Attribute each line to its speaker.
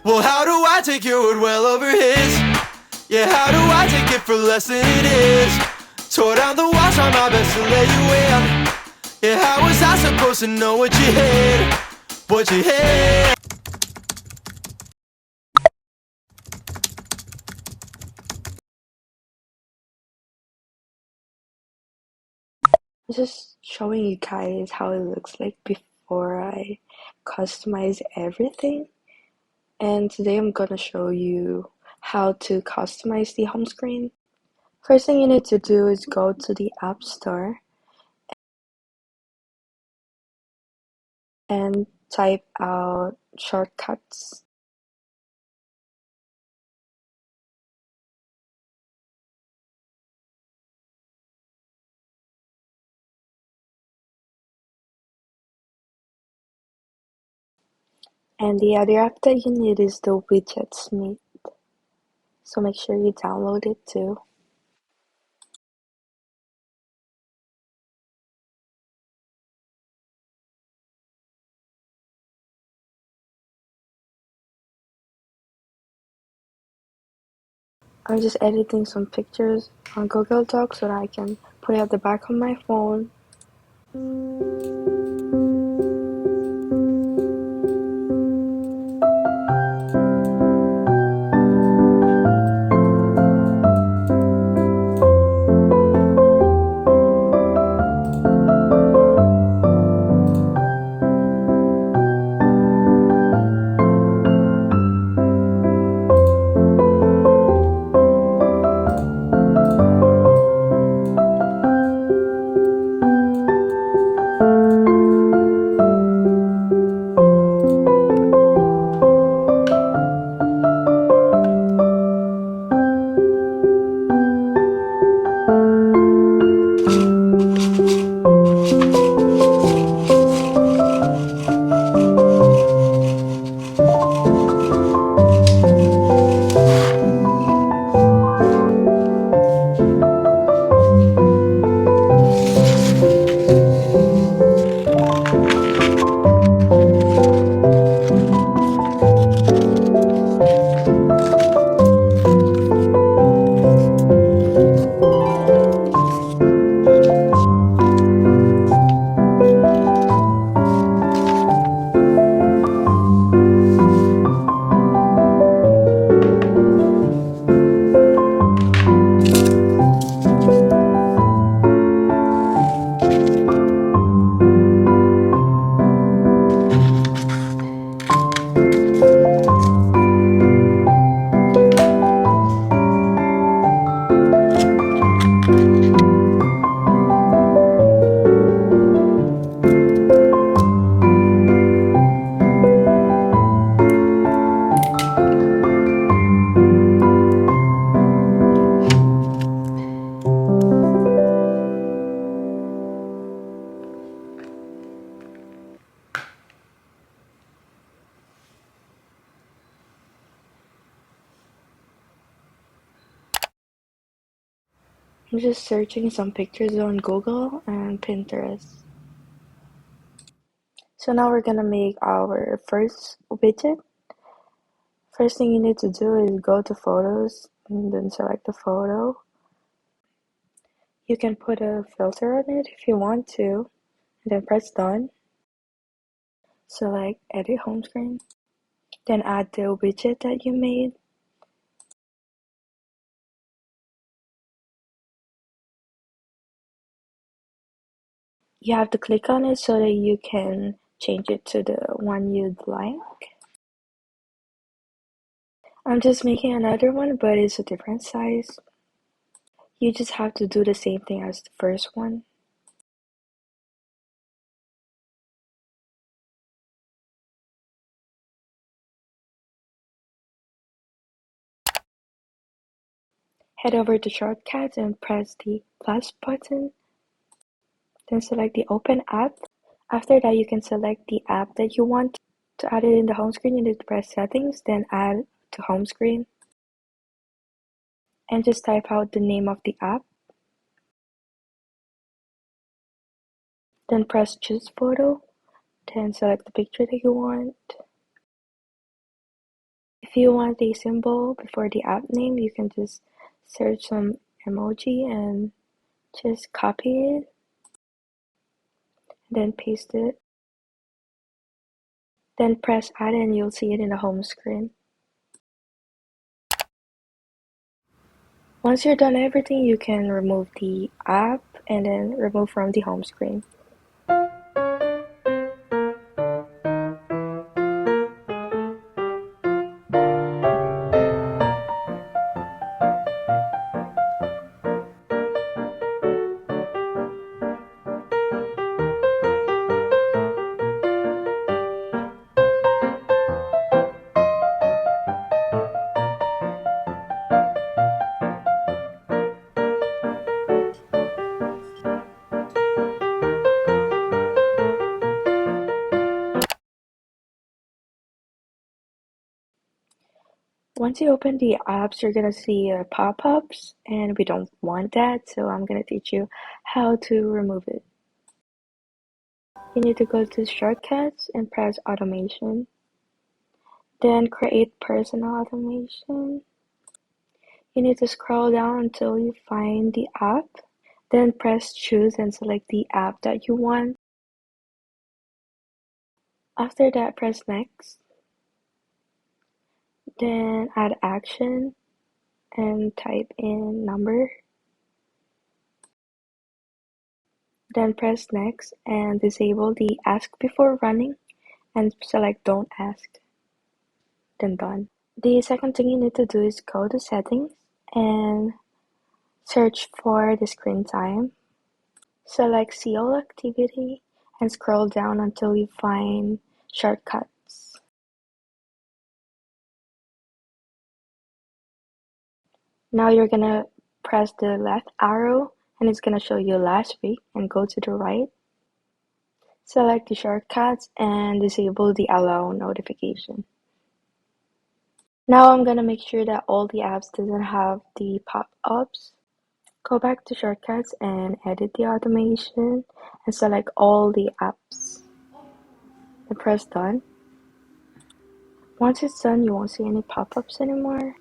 Speaker 1: Well, how do I take your word well over his? Yeah, how do I take it for less than it is? Tore down the walls, try my best to let you in. Yeah, how was I supposed to know what you hid? What you hid?
Speaker 2: Just showing you guys how it looks like before I customize everything. And today I'm gonna show you how to customize the home screen. First thing you need to do is go to the App Store and type out shortcuts. And the other app that you need is the widgets meet. So make sure you download it too. I'm just editing some pictures on Google Docs so that I can put it at the back of my phone. I'm just searching some pictures on Google and Pinterest. So now we're gonna make our first widget. First thing you need to do is go to photos and then select the photo. You can put a filter on it if you want to, and then press done. Select edit home screen. Then add the widget that you made. You have to click on it so that you can change it to the one you'd like. I'm just making another one, but it's a different size. You just have to do the same thing as the first one. Head over to Shortcuts and press the plus button. Then select the Open app. After that, you can select the app that you want. To add it in the home screen, you need to press Settings, then Add to Home Screen. And just type out the name of the app. Then press Choose Photo. Then select the picture that you want. If you want a symbol before the app name, you can just search some emoji and just copy it, then paste it. Then press add and you'll see it in the home screen. Once you're done everything, you can remove the app and then remove from the home screen. Once you open the apps, you're gonna see pop-ups, and we don't want that, so I'm gonna teach you how to remove it. You need to go to shortcuts and press automation. Then create personal automation. You need to scroll down until you find the app. Then press choose and select the app that you want. After that, press next. Then add action and type in number. Then press next and disable the ask before running and select don't ask. Then done. The second thing you need to do is go to settings and search for the screen time. Select see all activity and scroll down until you find shortcuts. Now you're gonna press the left arrow and it's gonna show you last week, and go to the right. Select the shortcuts and disable the allow notification. Now I'm gonna make sure that all the apps doesn't have the pop-ups. Go back to shortcuts and edit the automation and select all the apps and press done. Once it's done, you won't see any pop-ups anymore.